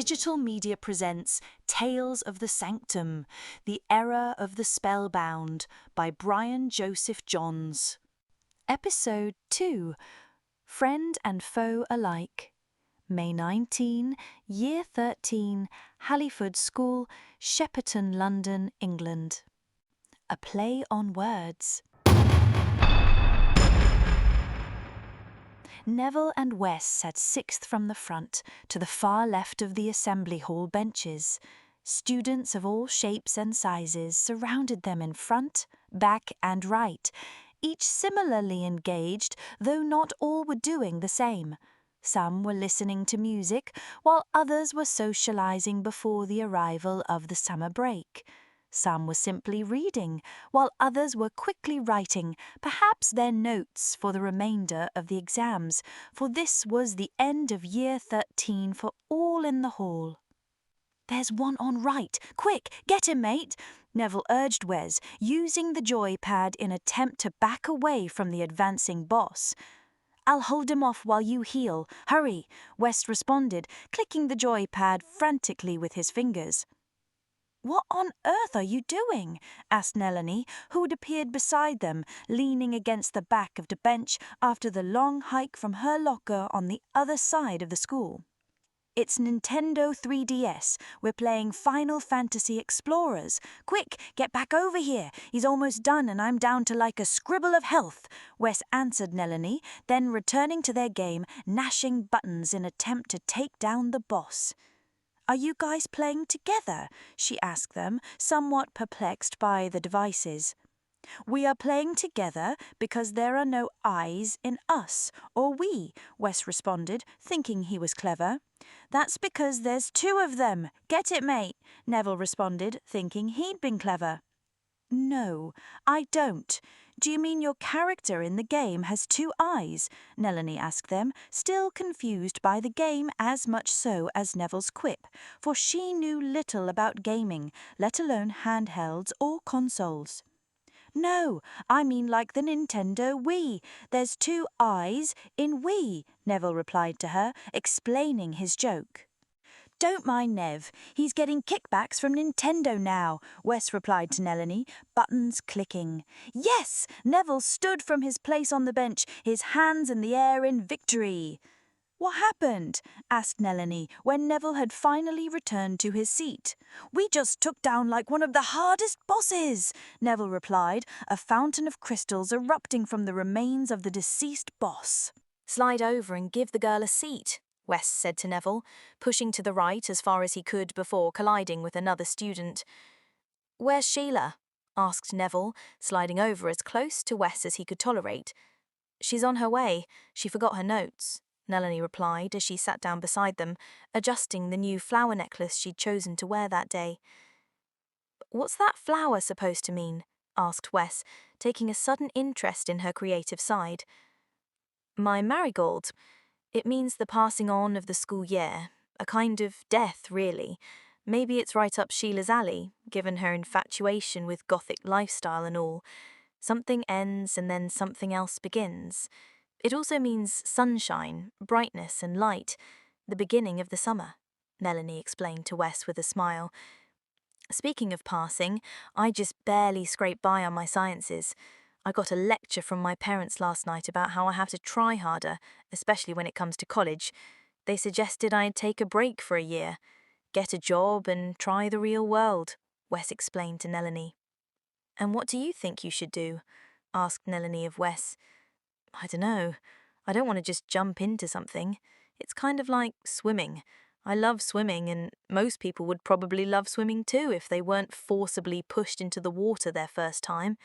Digital Media presents Tales of the Sanctum, The Era of the Spellbound by Brian Joseph Johns. Episode 2, Friend and Foe Alike. May 19, Year 13, Halliford School, Shepperton, London, England. A play on words. Neville and Wes sat sixth from the front, to the far left of the assembly hall benches. Students of all shapes and sizes surrounded them in front, back, and right, each similarly engaged, though not all were doing the same. Some were listening to music, while others were socializing before the arrival of the summer break. Some were simply reading, while others were quickly writing, perhaps their notes for the remainder of the exams, for this was the end of Year 13 for all in the hall. "There's one on right. Quick, get him, mate," Neville urged Wes, using the joypad in attempt to back away from the advancing boss. "I'll hold him off while you heal. Hurry," Wes responded, clicking the joypad frantically with his fingers. "What on earth are you doing?" asked Nelanie, who had appeared beside them, leaning against the back of the bench after the long hike from her locker on the other side of the school. "It's Nintendo 3DS. We're playing Final Fantasy Explorers. Quick, get back over here. He's almost done and I'm down to like a scribble of health," Wes answered Nelanie, then returning to their game, gnashing buttons in attempt to take down the boss. "Are you guys playing together?" she asked them, somewhat perplexed by the devices. "We are playing together because there are no I's in us, or we," Wes responded, thinking he was clever. "That's because there's two of them. Get it, mate?" Neville responded, thinking he'd been clever. "No, I don't. Do you mean your character in the game has two eyes?" Nelanie asked them, still confused by the game as much so as Neville's quip, for she knew little about gaming, let alone handhelds or consoles. "No, I mean like the Nintendo Wii. There's two eyes in Wii," Neville replied to her, explaining his joke. "Don't mind Nev, he's getting kickbacks from Nintendo now," Wes replied to Nelanie, buttons clicking. Yes! Neville stood from his place on the bench, his hands in the air in victory. "What happened?" asked Nelanie, when Neville had finally returned to his seat. "We just took down like one of the hardest bosses," Neville replied, a fountain of crystals erupting from the remains of the deceased boss. "Slide over and give the girl a seat," Wes said to Neville, pushing to the right as far as he could before colliding with another student. "Where's Sheila?" asked Neville, sliding over as close to Wes as he could tolerate. "She's on her way. She forgot her notes," Nelanie replied as she sat down beside them, adjusting the new flower necklace she'd chosen to wear that day. "What's that flower supposed to mean?" asked Wes, taking a sudden interest in her creative side. "My marigold. It means the passing on of the school year, a kind of death, really. Maybe it's right up Sheila's alley, given her infatuation with Gothic lifestyle and all. Something ends and then something else begins. It also means sunshine, brightness and light, the beginning of the summer," Nelanie explained to Wes with a smile. "Speaking of passing, I just barely scraped by on my sciences. I got a lecture from my parents last night about how I have to try harder, especially when it comes to college. They suggested I'd take a break for a year, get a job and try the real world," Wes explained to Nelanie. "And what do you think you should do?" asked Nelanie of Wes. "I dunno. I don't want to just jump into something. It's kind of like swimming. I love swimming, and most people would probably love swimming too if they weren't forcibly pushed into the water their first time.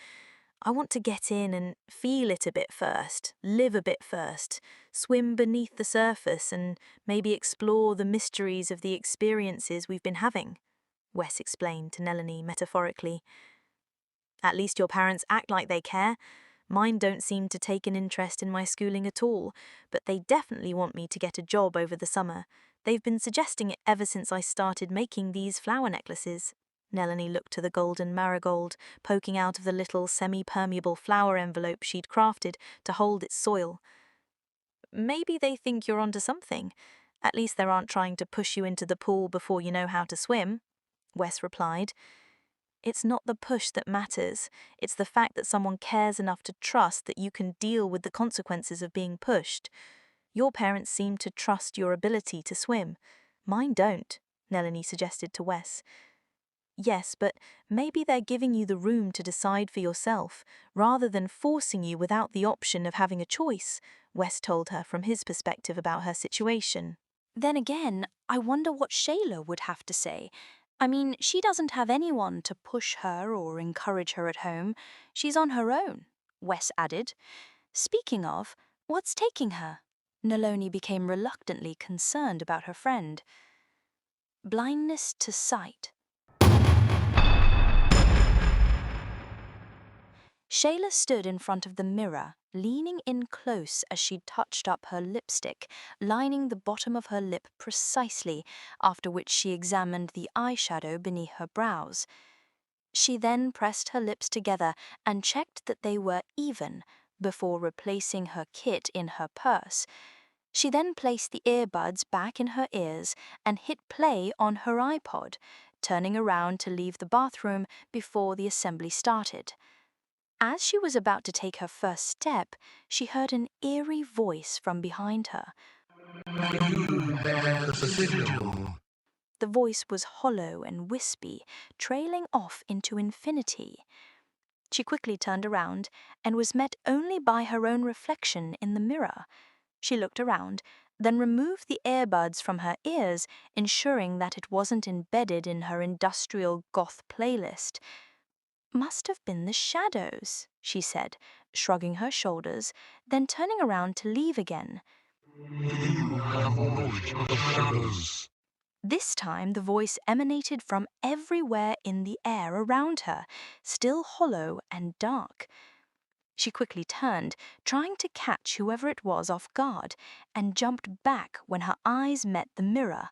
I want to get in and feel it a bit first, live a bit first, swim beneath the surface and maybe explore the mysteries of the experiences we've been having," Wes explained to Nelanie metaphorically. "At least your parents act like they care. Mine don't seem to take an interest in my schooling at all, but they definitely want me to get a job over the summer. They've been suggesting it ever since I started making these flower necklaces." Nelanie looked to the golden marigold, poking out of the little semi-permeable flower envelope she'd crafted to hold its soil. "Maybe they think you're onto something. At least they aren't trying to push you into the pool before you know how to swim, Wes replied. It's not the push that matters. It's the fact that someone cares enough to trust that you can deal with the consequences of being pushed. Your parents seem to trust your ability to swim. Mine don't, Melanie suggested to Wes. Yes, but maybe they're giving you the room to decide for yourself, rather than forcing you without the option of having a choice, Wes told her from his perspective about her situation. Then again, I wonder what Shayla would have to say. I mean, she doesn't have anyone to push her or encourage her at home. She's on her own, Wes added. Speaking of, what's taking her? Naloni became reluctantly concerned about her friend. Blindness to sight. Shayla stood in front of the mirror, leaning in close as she touched up her lipstick, lining the bottom of her lip precisely, after which she examined the eyeshadow beneath her brows. She then pressed her lips together and checked that they were even before replacing her kit in her purse. She then placed the earbuds back in her ears and hit play on her iPod, turning around to leave the bathroom before the assembly started. As she was about to take her first step, she heard an eerie voice from behind her. The voice was hollow and wispy, trailing off into infinity. She quickly turned around and was met only by her own reflection in the mirror. She looked around, then removed the earbuds from her ears, ensuring that it wasn't embedded in her industrial goth playlist. Must have been the shadows, she said, shrugging her shoulders, then turning around to leave again. You have watched the shadows. This time the voice emanated from everywhere in the air around her, still hollow and dark. She quickly turned, trying to catch whoever it was off guard, and jumped back when her eyes met the mirror.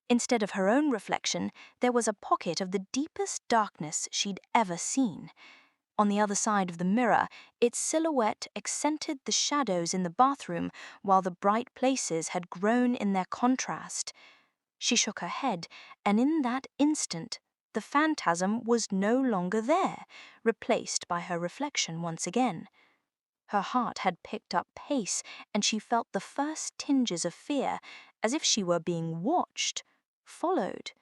Instead of her own reflection, there was a pocket of the deepest darkness she'd ever seen. On the other side of the mirror, its silhouette accented the shadows in the bathroom, while the bright places had grown in their contrast. She shook her head, and in that instant, the phantasm was no longer there, replaced by her reflection once again. Her heart had picked up pace, and she felt the first tinges of fear, as if she were being watched, followed.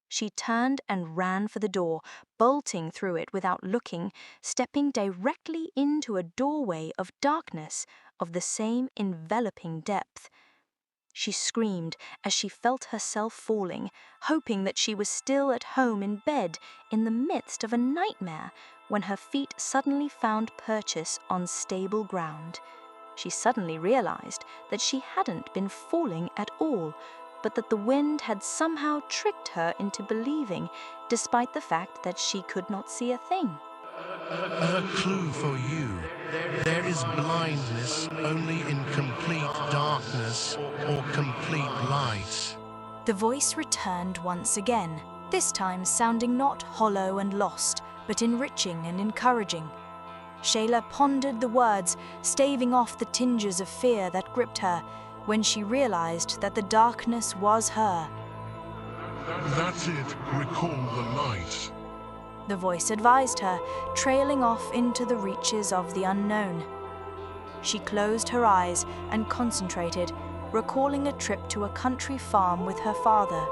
She turned and ran for the door, bolting through it without looking, stepping directly into a doorway of darkness of the same enveloping depth. She screamed as she felt herself falling, hoping that she was still at home in bed in the midst of a nightmare, when her feet suddenly found purchase on stable ground. She suddenly realized that she hadn't been falling at all, but that the wind had somehow tricked her into believing, despite the fact that she could not see a thing. A clue for you. There is blindness only in complete darkness or complete light. The voice returned once again, this time sounding not hollow and lost, but enriching and encouraging. Shayla pondered the words, staving off the tinges of fear that gripped her, when she realized that the darkness was her. That's it. Recall the light. The voice advised her, trailing off into the reaches of the unknown. She closed her eyes and concentrated, recalling a trip to a country farm with her father.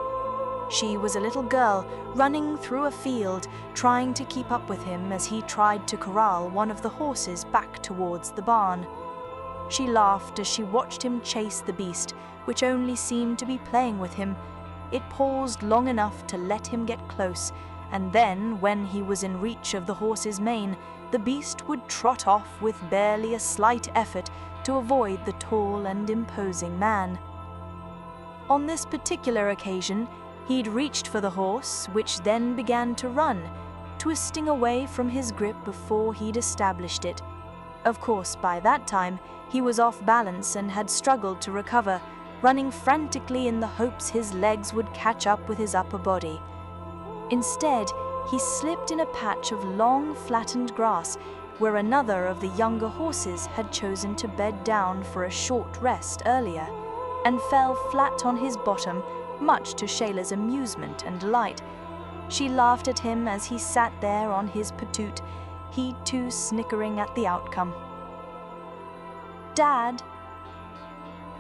She was a little girl running through a field, trying to keep up with him as he tried to corral one of the horses back towards the barn. She laughed as she watched him chase the beast, which only seemed to be playing with him. It paused long enough to let him get close, and then, when he was in reach of the horse's mane, the beast would trot off with barely a slight effort to avoid the tall and imposing man. On this particular occasion, he'd reached for the horse, which then began to run, twisting away from his grip before he'd established it. Of course, by that time, he was off balance and had struggled to recover, running frantically in the hopes his legs would catch up with his upper body. Instead, he slipped in a patch of long, flattened grass where another of the younger horses had chosen to bed down for a short rest earlier. and fell flat on his bottom, much to Shayla's amusement and delight. She laughed at him as he sat there on his patoot, he too snickering at the outcome. "Dad?"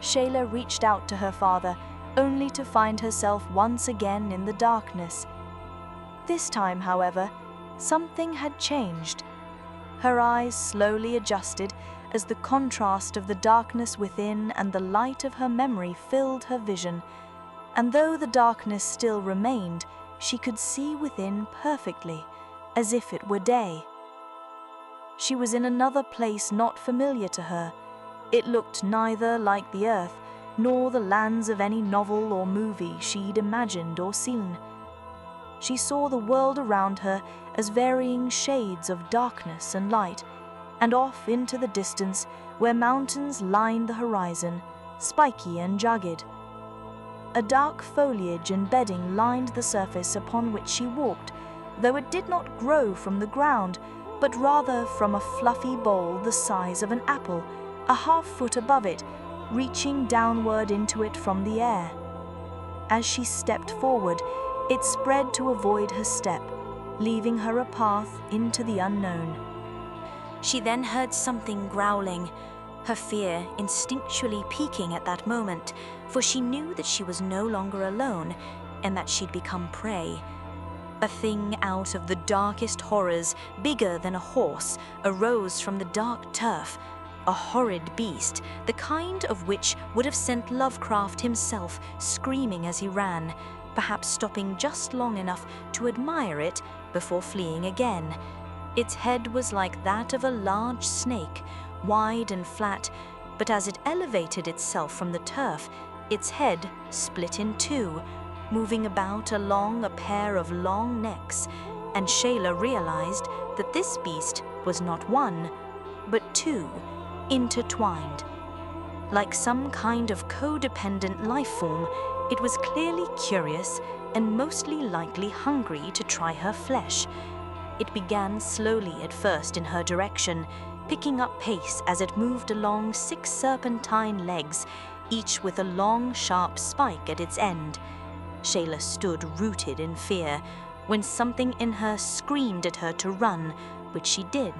Shayla reached out to her father, only to find herself once again in the darkness. This time, however, something had changed. Her eyes slowly adjusted as the contrast of the darkness within and the light of her memory filled her vision, and though the darkness still remained, she could see within perfectly, as if it were day. She was in another place not familiar to her. It looked neither like the earth, nor the lands of any novel or movie she'd imagined or seen. She saw the world around her as varying shades of darkness and light, and off into the distance where mountains lined the horizon, spiky and jagged. A dark foliage and bedding lined the surface upon which she walked, though it did not grow from the ground, but rather from a fluffy bowl the size of an apple, a half-foot above it, reaching downward into it from the air. As she stepped forward, it spread to avoid her step, leaving her a path into the unknown. She then heard something growling, her fear instinctually peaking at that moment, for she knew that she was no longer alone and that she'd become prey. A thing out of the darkest horrors, bigger than a horse, arose from the dark turf, a horrid beast, the kind of which would have sent Lovecraft himself screaming as he ran, perhaps stopping just long enough to admire it before fleeing again. Its head was like that of a large snake, wide and flat, but as it elevated itself from the turf, its head split in two, moving about along a pair of long necks, and Shayla realized that this beast was not one, but two, intertwined. Like some kind of codependent life form, it was clearly curious and mostly likely hungry to try her flesh. It began slowly at first in her direction, picking up pace as it moved along 6 serpentine legs, each with a long, sharp spike at its end. Shayla stood rooted in fear, when something in her screamed at her to run, which she did.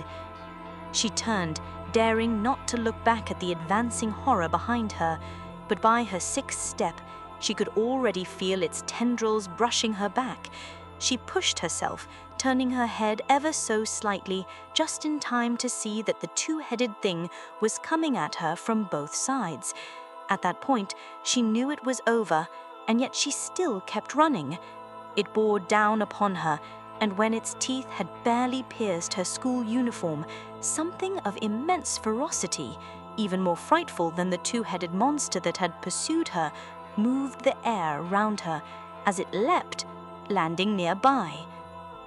She turned, daring not to look back at the advancing horror behind her, but by her 6th step, she could already feel its tendrils brushing her back. She pushed herself, turning her head ever so slightly, just in time to see that the two-headed thing was coming at her from both sides. At that point, she knew it was over, and yet she still kept running. It bore down upon her, and when its teeth had barely pierced her school uniform, something of immense ferocity, even more frightful than the two-headed monster that had pursued her, moved the air around her as it leapt, landing nearby.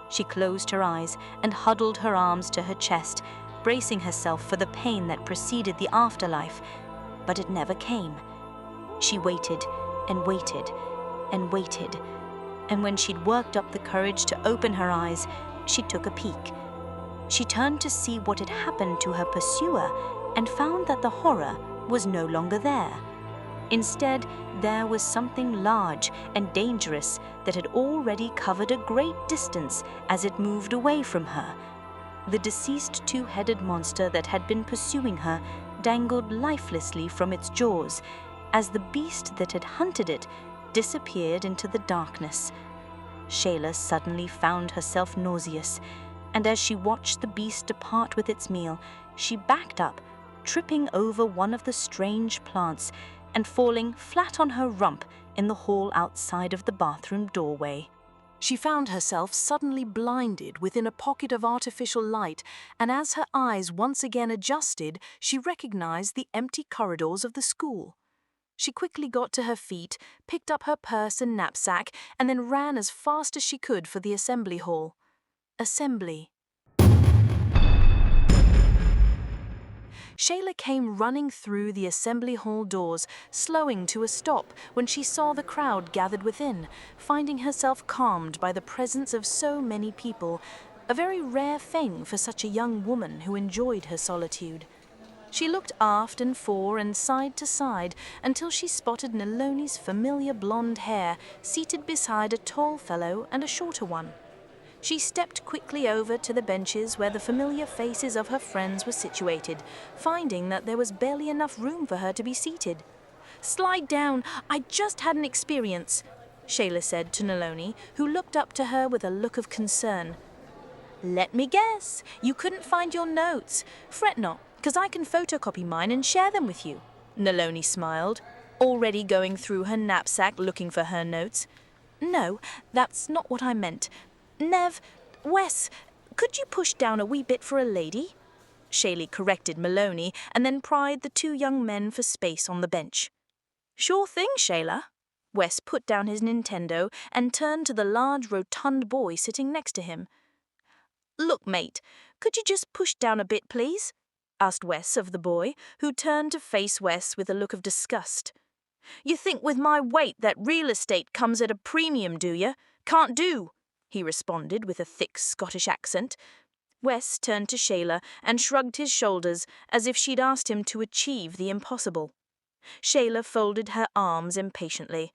She closed her eyes and huddled her arms to her chest, bracing herself for the pain that preceded the afterlife, but it never came. She waited and waited and waited, and when she'd worked up the courage to open her eyes, she took a peek. She turned to see what had happened to her pursuer and found that the horror was no longer there. Instead, there was something large and dangerous that had already covered a great distance as it moved away from her. The deceased two-headed monster that had been pursuing her dangled lifelessly from its jaws, as the beast that had hunted it disappeared into the darkness. Shayla suddenly found herself nauseous, and as she watched the beast depart with its meal, she backed up, tripping over one of the strange plants and falling flat on her rump in the hall outside of the bathroom doorway. She found herself suddenly blinded within a pocket of artificial light, and as her eyes once again adjusted, she recognized the empty corridors of the school. She quickly got to her feet, picked up her purse and knapsack, and then ran as fast as she could for the assembly hall. Assembly. Shayla came running through the assembly hall doors, slowing to a stop when she saw the crowd gathered within, finding herself calmed by the presence of so many people, a very rare thing for such a young woman who enjoyed her solitude. She looked aft and fore and side to side until she spotted Naloni's familiar blonde hair seated beside a tall fellow and a shorter one. She stepped quickly over to the benches where the familiar faces of her friends were situated, finding that there was barely enough room for her to be seated. "Slide down, I just had an experience," Shayla said to Naloni, who looked up to her with a look of concern. "Let me guess, you couldn't find your notes. Fret not, 'cause I can photocopy mine and share them with you," Naloni smiled, already going through her knapsack looking for her notes. "No, that's not what I meant. Wes, could you push down a wee bit for a lady?" Shaylee corrected Maloney and then pried the two young men for space on the bench. "Sure thing, Shayla." Wes put down his Nintendo and turned to the large, rotund boy sitting next to him. "Look, mate, could you just push down a bit, please?" asked Wes of the boy, who turned to face Wes with a look of disgust. "You think with my weight that real estate comes at a premium, do you? Can't do," he responded with a thick Scottish accent. Wes turned to Shayla and shrugged his shoulders as if she'd asked him to achieve the impossible. Shayla folded her arms impatiently.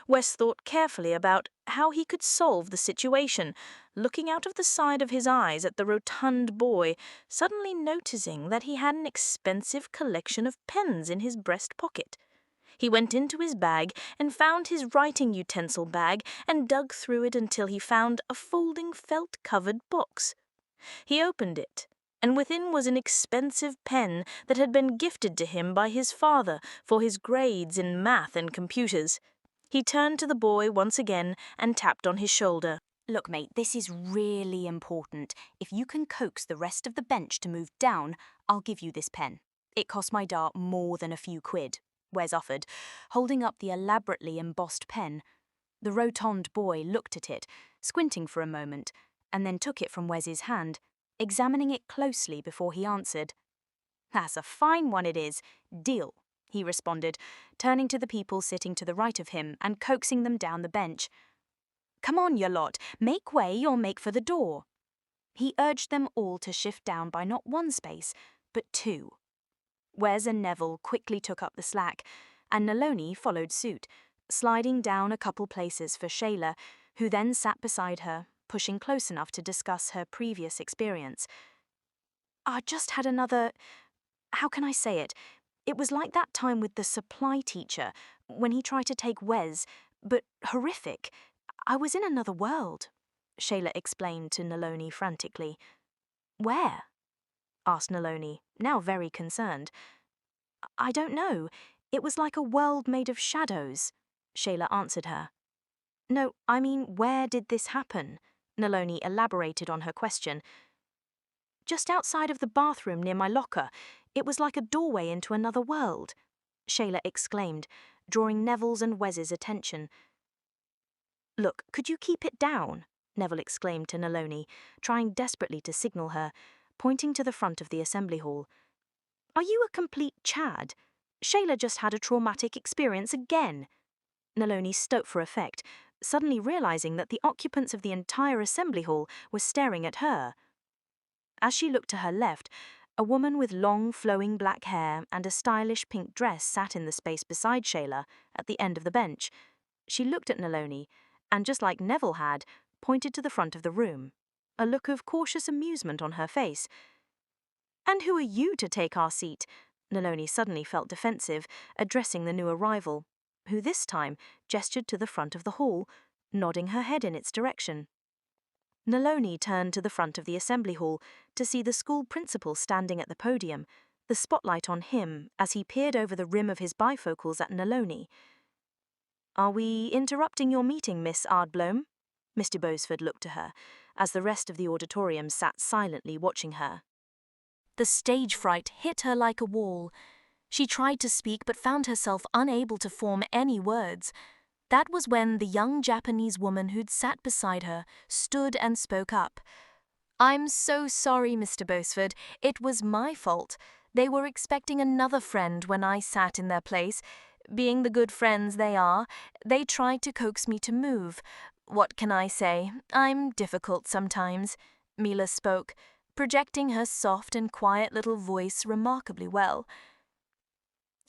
Wes thought carefully about how he could solve the situation, looking out of the side of his eyes at the rotund boy, suddenly noticing that he had an expensive collection of pens in his breast pocket. He went into his bag and found his writing utensil bag and dug through it until he found a folding felt-covered box. He opened it, and within was an expensive pen that had been gifted to him by his father for his grades in math and computers. He turned to the boy once again and tapped on his shoulder. "Look, mate, this is really important. If you can coax the rest of the bench to move down, I'll give you this pen. It cost my dart more than a few quid," Wes offered, holding up the elaborately embossed pen. The rotund boy looked at it, squinting for a moment, and then took it from Wes's hand, examining it closely before he answered. "That's a fine one it is. Deal," he responded, turning to the people sitting to the right of him and coaxing them down the bench. "Come on, you lot, make way or make for the door." He urged them all to shift down by not one space, but two. Wes and Neville quickly took up the slack, and Naloni followed suit, sliding down a couple places for Shayla, who then sat beside her, pushing close enough to discuss her previous experience. "I just had another... how can I say it? It was like that time with the supply teacher, when he tried to take Wes, but horrific. I was in another world," Shayla explained to Naloni frantically. "Where?" asked Naloni, now very concerned. "I don't know. It was like a world made of shadows," Shayla answered her. "No, I mean, where did this happen?" Naloni elaborated on her question. "Just outside of the bathroom near my locker. It was like a doorway into another world," Shayla exclaimed, drawing Neville's and Wes's attention. "Look, could you keep it down?" Neville exclaimed to Naloni, trying desperately to signal her, pointing to the front of the assembly hall. "Are you a complete Chad? Shayla just had a traumatic experience again." Naloni stopped for effect, suddenly realizing that the occupants of the entire assembly hall were staring at her. As she looked to her left, a woman with long, flowing black hair and a stylish pink dress sat in the space beside Shayla, at the end of the bench. She looked at Naloni, and just like Neville had, pointed to the front of the room, a look of cautious amusement on her face. "And who are you to take our seat?" Naloni suddenly felt defensive, addressing the new arrival, who this time gestured to the front of the hall, nodding her head in its direction. Naloni turned to the front of the assembly hall to see the school principal standing at the podium, the spotlight on him as he peered over the rim of his bifocals at Naloni. "Are we interrupting your meeting, Miss Ardbloom?" Mr. Bosford looked to her, as the rest of the auditorium sat silently watching her. The stage fright hit her like a wall. She tried to speak but found herself unable to form any words. That was when the young Japanese woman who'd sat beside her stood and spoke up. "I'm so sorry, Mr. Bosford. It was my fault. They were expecting another friend when I sat in their place. Being the good friends they are, they tried to coax me to move. What can I say? I'm difficult sometimes," Mila spoke, projecting her soft and quiet little voice remarkably well.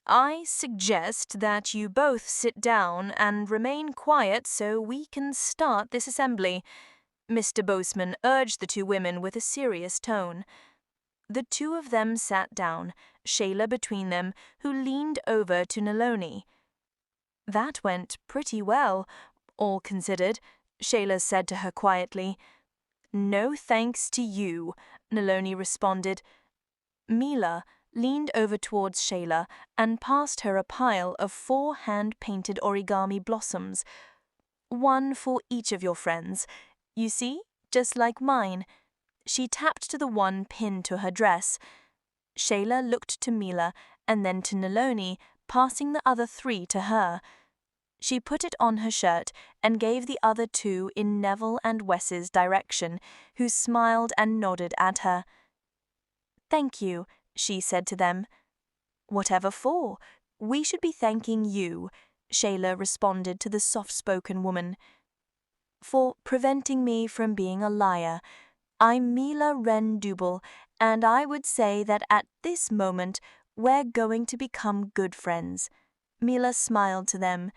I suggest that you both sit down and remain quiet so we can start this assembly, Mr. Boseman urged the two women with a serious tone. The two of them sat down, Shayla between them, who leaned over to Naloni. That went pretty well, all considered, Shayla said to her quietly. No thanks to you, Naloni responded. Mila leaned over towards Shayla and passed her a pile of 4 hand-painted origami blossoms. One for each of your friends. You see, just like mine. She tapped to the one pinned to her dress. Shayla looked to Mila and then to Naloni, passing the other 3 to her. She put it on her shirt and gave the other 2 in Neville and Wes's direction, who smiled and nodded at her. Thank you, she said to them. Whatever for? We should be thanking you, Shayla responded to the soft-spoken woman. For preventing me from being a liar. I'm Mila Wren Double, and I would say that at this moment we're going to become good friends. Mila smiled to them.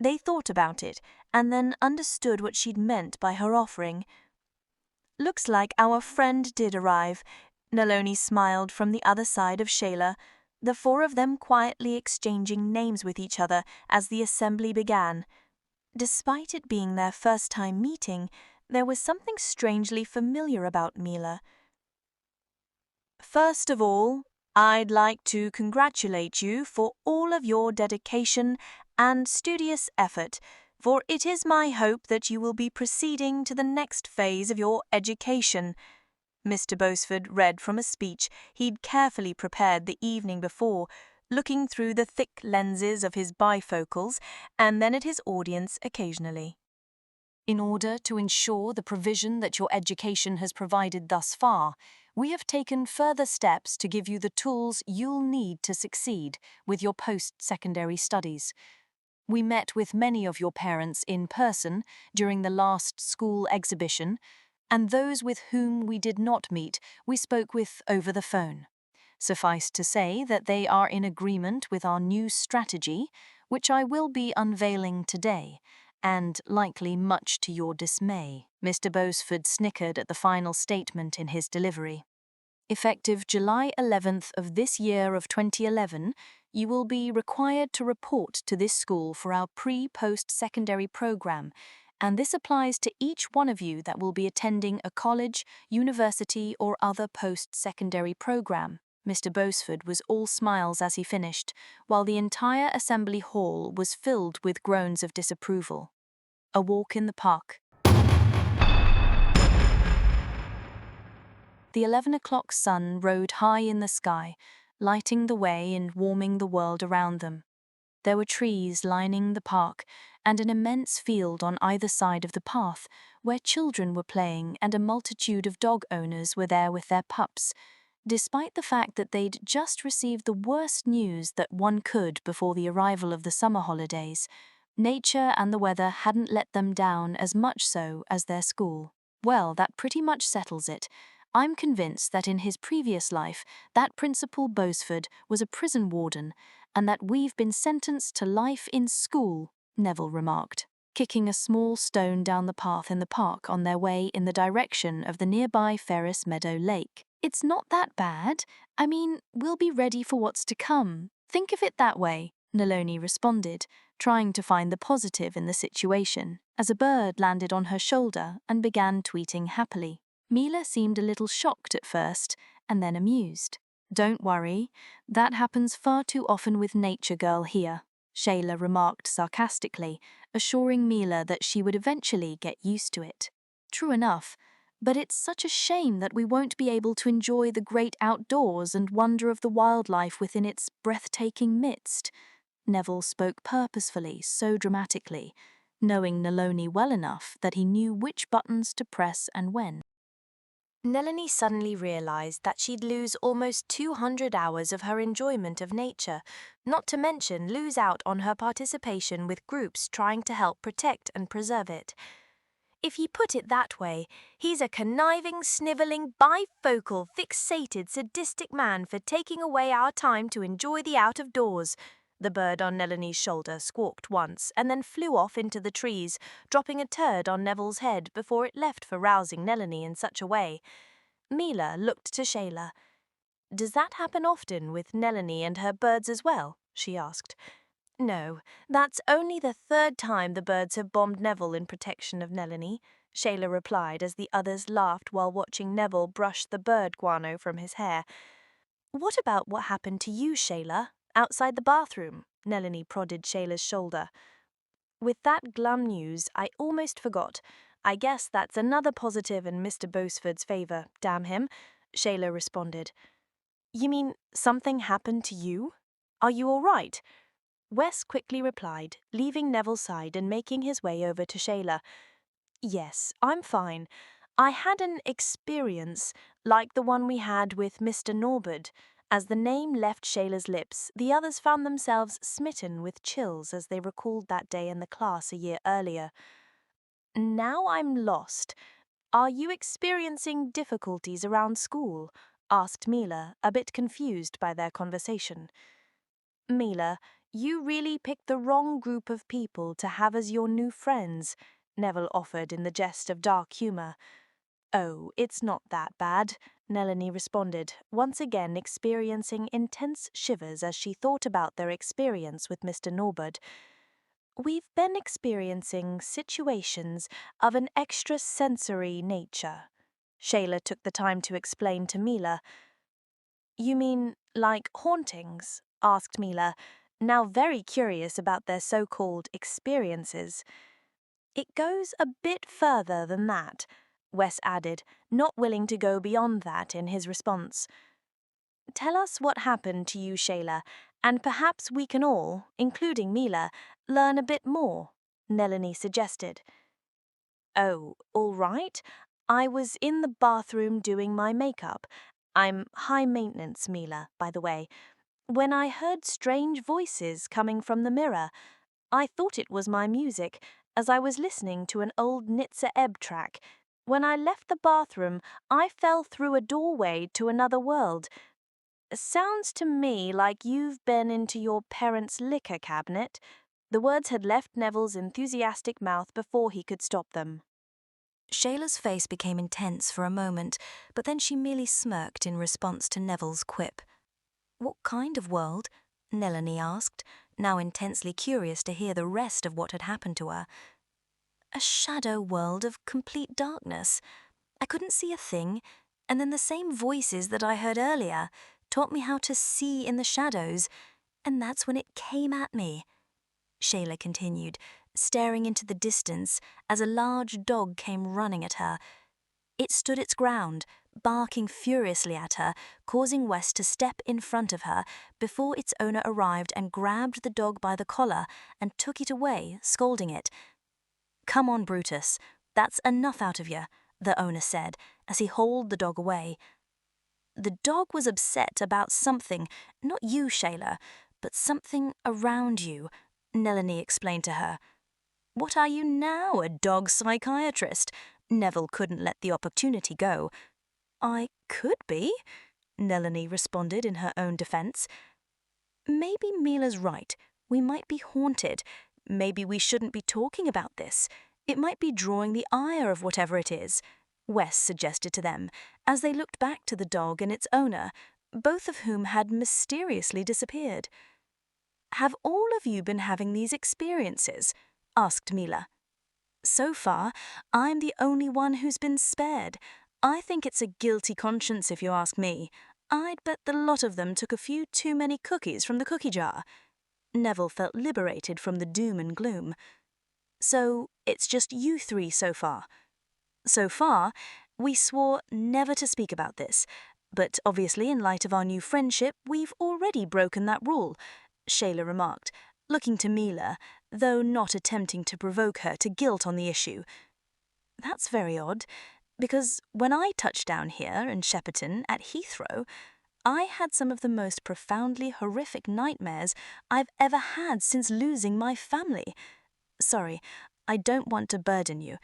They thought about it, and then understood what she'd meant by her offering. Looks like our friend did arrive, Naloni smiled from the other side of Shayla, the 4 of them quietly exchanging names with each other as the assembly began. Despite it being their first time meeting, there was something strangely familiar about Mila. First of all, I'd like to congratulate you for all of your dedication and studious effort, for it is my hope that you will be proceeding to the next phase of your education. Mr. Bosford read from a speech he'd carefully prepared the evening before, looking through the thick lenses of his bifocals and then at his audience occasionally. In order to ensure the provision that your education has provided thus far, we have taken further steps to give you the tools you'll need to succeed with your post-secondary studies. We met with many of your parents in person during the last school exhibition, and those with whom we did not meet we spoke with over the phone. Suffice to say that they are in agreement with our new strategy, which I will be unveiling today, and likely much to your dismay. Mr. Bosford snickered at the final statement in his delivery. Effective July 11th of this year of 2011, you will be required to report to this school for our pre-post-secondary program, and this applies to each one of you that will be attending a college, university, or other post-secondary program. Mr. Bosford was all smiles as he finished, while the entire assembly hall was filled with groans of disapproval. A walk in the park. The 11 o'clock sun rode high in the sky, lighting the way and warming the world around them. There were trees lining the park and an immense field on either side of the path where children were playing, and a multitude of dog owners were there with their pups, despite the fact that they'd just received the worst news that one could before the arrival of the summer holidays. Nature and the weather hadn't let them down as much so as their school. Well, that pretty much settles it. I'm convinced that in his previous life, that Principal Bosford was a prison warden, and that we've been sentenced to life in school, Neville remarked, kicking a small stone down the path in the park on their way in the direction of the nearby Ferris Meadow Lake. It's not that bad. I mean, we'll be ready for what's to come. Think of it that way, Naloni responded, trying to find the positive in the situation, as a bird landed on her shoulder and began tweeting happily. Mila seemed a little shocked at first, and then amused. Don't worry, that happens far too often with Nature Girl here, Shayla remarked sarcastically, assuring Mila that she would eventually get used to it. True enough, but it's such a shame that we won't be able to enjoy the great outdoors and wonder of the wildlife within its breathtaking midst. Neville spoke purposefully, so dramatically, knowing Naloni well enough that he knew which buttons to press and when. Naloni suddenly realized that she'd lose almost 200 hours of her enjoyment of nature, not to mention lose out on her participation with groups trying to help protect and preserve it. If you put it that way, he's a conniving, snivelling, bifocal, fixated, sadistic man for taking away our time to enjoy the out-of-doors. The bird on Nellany's shoulder squawked once and then flew off into the trees, dropping a turd on Neville's head before it left for rousing Nellany in such a way. Mila looked to Shayla. "Does that happen often with Nellany and her birds as well?" she asked. "No, that's only the third time the birds have bombed Neville in protection of Nellany," Shayla replied as the others laughed while watching Neville brush the bird guano from his hair. "What about what happened to you, Shayla, outside the bathroom?" Nellany prodded Shayla's shoulder. "With that glum news, I almost forgot. I guess that's another positive in Mr. Bosford's favour, damn him," Shayla responded. "You mean something happened to you? Are you all right?" Wes quickly replied, leaving Neville's side and making his way over to Shayla. "Yes, I'm fine. I had an experience, like the one we had with Mr. Norbert." As the name left Shayla's lips, the others found themselves smitten with chills as they recalled that day in the class a year earlier. "Now I'm lost. Are you experiencing difficulties around school?" asked Mila, a bit confused by their conversation. "Mila, you really picked the wrong group of people to have as your new friends," Neville offered in the jest of dark humour. "Oh, it's not that bad," Nellany responded, once again experiencing intense shivers as she thought about their experience with Mr. Norbert. "We've been experiencing situations of an extrasensory nature," Shayla took the time to explain to Mila. "You mean like hauntings?" asked Mila, now very curious about their so-called experiences. "It goes a bit further than that," Wes added, not willing to go beyond that in his response. "Tell us what happened to you, Shayla, and perhaps we can all, including Mila, learn a bit more," Nellany suggested. "Oh, all right. I was in the bathroom doing my makeup. I'm high maintenance, Mila, by the way. When I heard strange voices coming from the mirror, I thought it was my music, as I was listening to an old Nitzer Ebb track. When I left the bathroom, I fell through a doorway to another world. Sounds to me like you've been into your parents' liquor cabinet." The words had left Neville's enthusiastic mouth before he could stop them. Shayla's face became intense for a moment, but then she merely smirked in response to Neville's quip. "What kind of world?" Nellany asked, now intensely curious to hear the rest of what had happened to her. "A shadow world of complete darkness. I couldn't see a thing, and then the same voices that I heard earlier taught me how to see in the shadows, and that's when it came at me," Shayla continued, staring into the distance as a large dog came running at her. It stood its ground, barking furiously at her, causing Wes to step in front of her before its owner arrived and grabbed the dog by the collar and took it away, scolding it. "Come on, Brutus, that's enough out of you," the owner said as he hauled the dog away. "The dog was upset about something, not you, Shayla, but something around you," Nellany explained to her. "What are you now, a dog psychiatrist?" Neville couldn't let the opportunity go. "I could be," Nellany responded in her own defense. "Maybe Mila's right. We might be haunted. Maybe we shouldn't be talking about this. It might be drawing the ire of whatever it is," Wes suggested to them, as they looked back to the dog and its owner, both of whom had mysteriously disappeared. "Have all of you been having these experiences?" asked Mila. "So far, I'm the only one who's been spared. I think it's a guilty conscience if you ask me. I'd bet the lot of them took a few too many cookies from the cookie jar." Neville felt liberated from the doom and gloom. "So it's just you three so far?" "So far, we swore never to speak about this, but obviously in light of our new friendship, we've already broken that rule," Shayla remarked, looking to Mila, though not attempting to provoke her to guilt on the issue. "That's very odd, because when I touched down here in Shepperton at Heathrow, I had some of the most profoundly horrific nightmares I've ever had since losing my family. Sorry, I don't want to burden you.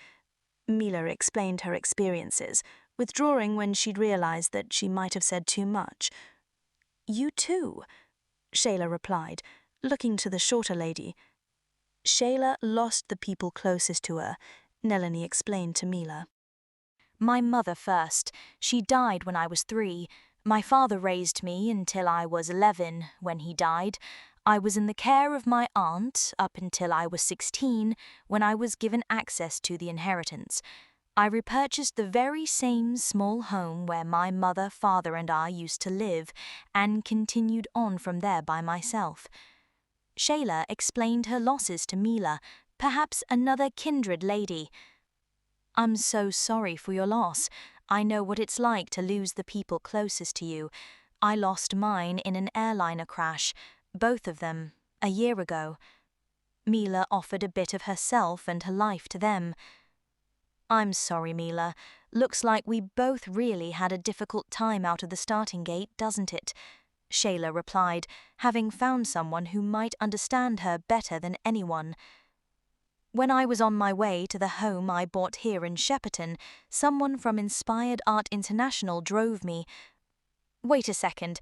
Mila explained her experiences, withdrawing when she'd realized that she might have said too much. You too, Shayla replied, looking to the shorter lady. Shayla lost the people closest to her, Nelanie explained to Mila. My mother first. She died when I was 3. My father raised me until I was 11, when he died. I was in the care of my aunt up until I was 16, when I was given access to the inheritance. I repurchased the very same small home where my mother, father, and I used to live, and continued on from there by myself. Shayla explained her losses to Mila, perhaps another kindred lady. I'm so sorry for your loss. I know what it's like to lose the people closest to you. I lost mine in an airliner crash, both of them, a year ago. Mila offered a bit of herself and her life to them. I'm sorry, Mila. Looks like we both really had a difficult time out of the starting gate, doesn't it? Shayla replied, having found someone who might understand her better than anyone. When I was on my way to the home I bought here in Shepperton, someone from Inspired Art International drove me. Wait a second,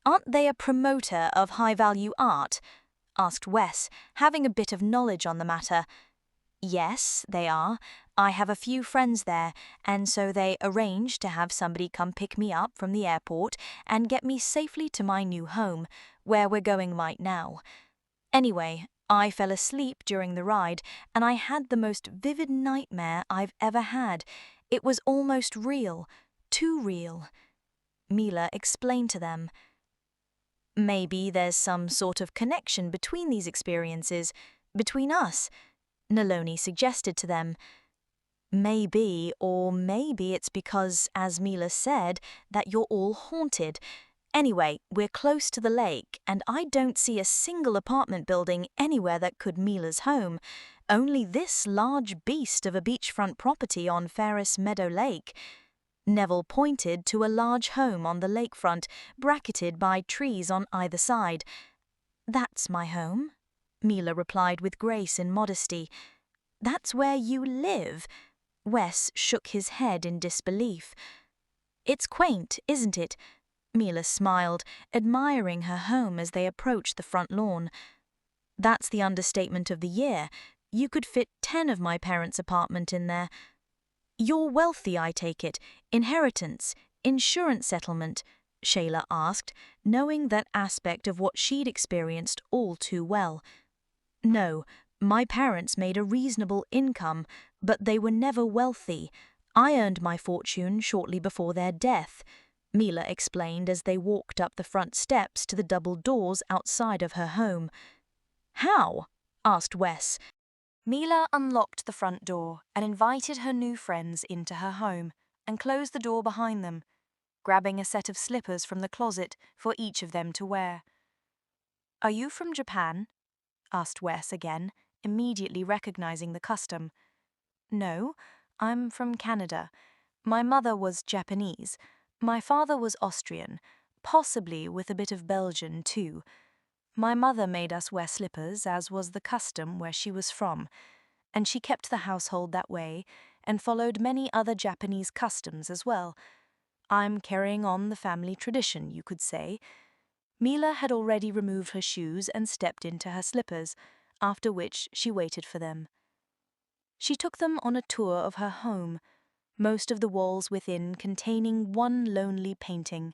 aren't they a promoter of high-value art? Asked Wes, having a bit of knowledge on the matter. Yes, they are. I have a few friends there, and so they arranged to have somebody come pick me up from the airport and get me safely to my new home, where we're going right now. Anyway, I fell asleep during the ride, and I had the most vivid nightmare I've ever had. It was almost real, too real. Mila explained to them. Maybe there's some sort of connection between these experiences, between us, Neloni suggested to them. Maybe, or maybe it's because, as Mila said, that you're all haunted. Anyway, we're close to the lake, and I don't see a single apartment building anywhere that could Mila's home. Only this large beast of a beachfront property on Ferris Meadow Lake. Neville pointed to a large home on the lakefront, bracketed by trees on either side. That's my home, Mila replied with grace and modesty. That's where you live? Wes shook his head in disbelief. It's quaint, isn't it? Mila smiled, admiring her home as they approached the front lawn. That's the understatement of the year. You could fit 10 of my parents' apartment in there. You're wealthy, I take it. Inheritance, insurance settlement, Shayla asked, knowing that aspect of what she'd experienced all too well. No, my parents made a reasonable income, but they were never wealthy. I earned my fortune shortly before their death, Mila explained as they walked up the front steps to the double doors outside of her home. How? Asked Wes. Mila unlocked the front door and invited her new friends into her home and closed the door behind them, grabbing a set of slippers from the closet for each of them to wear. Are you from Japan? Asked Wes again, immediately recognizing the custom. No, I'm from Canada. My mother was Japanese. My father was Austrian, possibly with a bit of Belgian too. My mother made us wear slippers, as was the custom where she was from, and she kept the household that way and followed many other Japanese customs as well. I'm carrying on the family tradition, you could say. Mila had already removed her shoes and stepped into her slippers, after which she waited for them. She took them on a tour of her home, most of the walls within containing one lonely painting,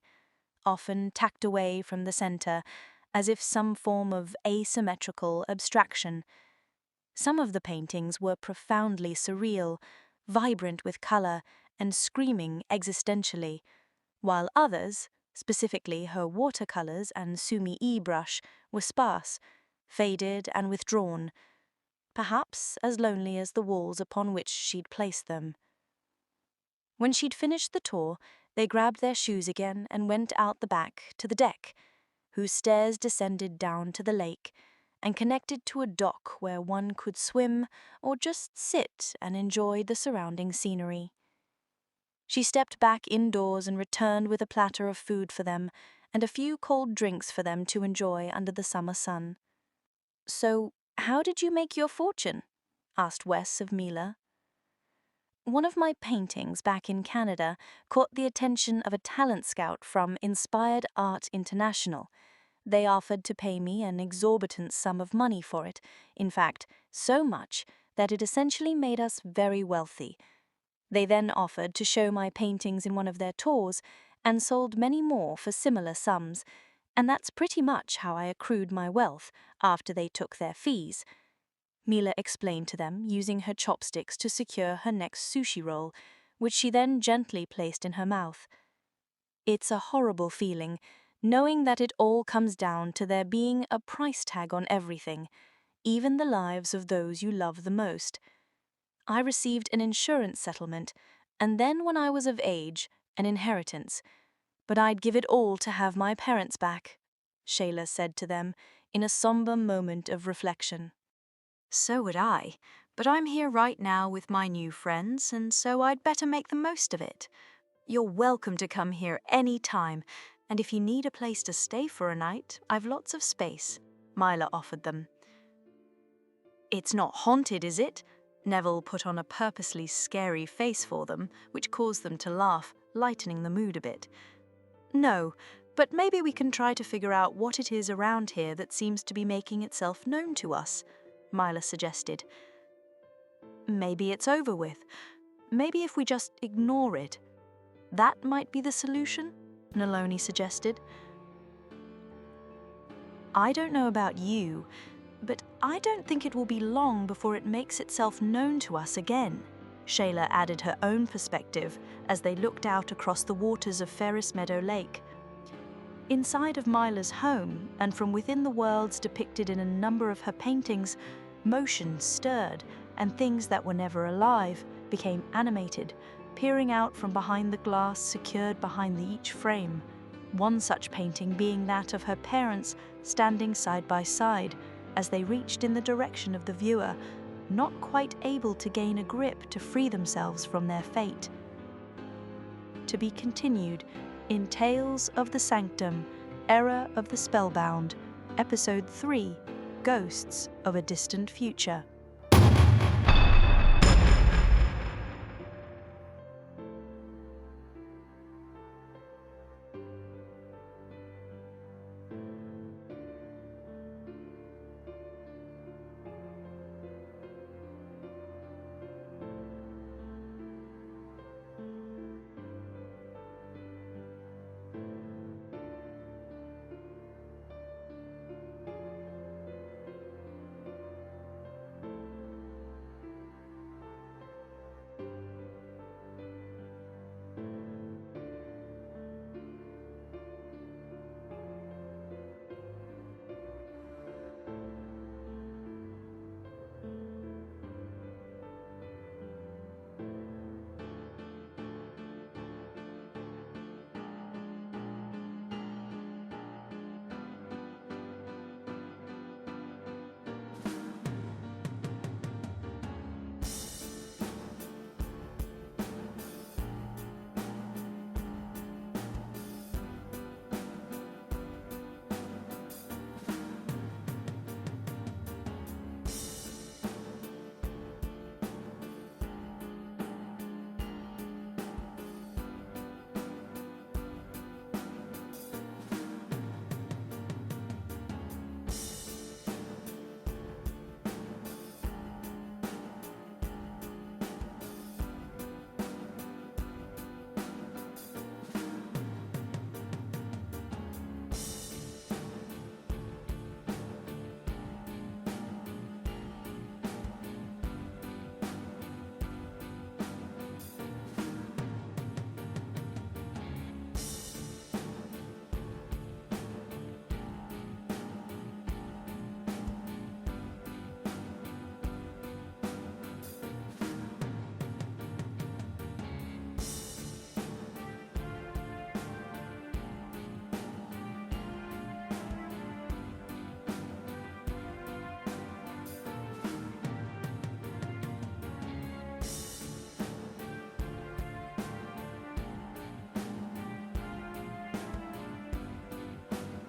often tacked away from the center, as if some form of asymmetrical abstraction. Some of the paintings were profoundly surreal, vibrant with color, and screaming existentially, while others, specifically her watercolors and sumi-e brush, were sparse, faded and withdrawn, perhaps as lonely as the walls upon which she'd placed them. When she'd finished the tour, they grabbed their shoes again and went out the back to the deck, whose stairs descended down to the lake and connected to a dock where one could swim or just sit and enjoy the surrounding scenery. She stepped back indoors and returned with a platter of food for them and a few cold drinks for them to enjoy under the summer sun. So, how did you make your fortune? Asked Wes of Mila. One of my paintings back in Canada caught the attention of a talent scout from Inspired Art International. They offered to pay me an exorbitant sum of money for it, in fact, so much that it essentially made us very wealthy. They then offered to show my paintings in one of their tours and sold many more for similar sums, and that's pretty much how I accrued my wealth after they took their fees. Mila explained to them, using her chopsticks to secure her next sushi roll, which she then gently placed in her mouth. It's a horrible feeling, knowing that it all comes down to there being a price tag on everything, even the lives of those you love the most. I received an insurance settlement, and then when I was of age, an inheritance. But I'd give it all to have my parents back, Shayla said to them in a somber moment of reflection. So would I, but I'm here right now with my new friends, and so I'd better make the most of it. You're welcome to come here any time, and if you need a place to stay for a night, I've lots of space, Mila offered them. It's not haunted, is it? Neville put on a purposely scary face for them, which caused them to laugh, lightening the mood a bit. No, but maybe we can try to figure out what it is around here that seems to be making itself known to us, Mila suggested. Maybe it's over with. Maybe if we just ignore it. That might be the solution, Naloni suggested. I don't know about you, but I don't think it will be long before it makes itself known to us again, Shayla added her own perspective as they looked out across the waters of Ferris Meadow Lake. Inside of Mila's home, and from within the worlds depicted in a number of her paintings, motion stirred, and things that were never alive became animated, peering out from behind the glass secured behind each frame. One such painting being that of her parents standing side by side as they reached in the direction of the viewer, not quite able to gain a grip to free themselves from their fate. To be continued in Tales of the Sanctum, Era of the Spellbound, Episode 3, Ghosts of a Distant Future.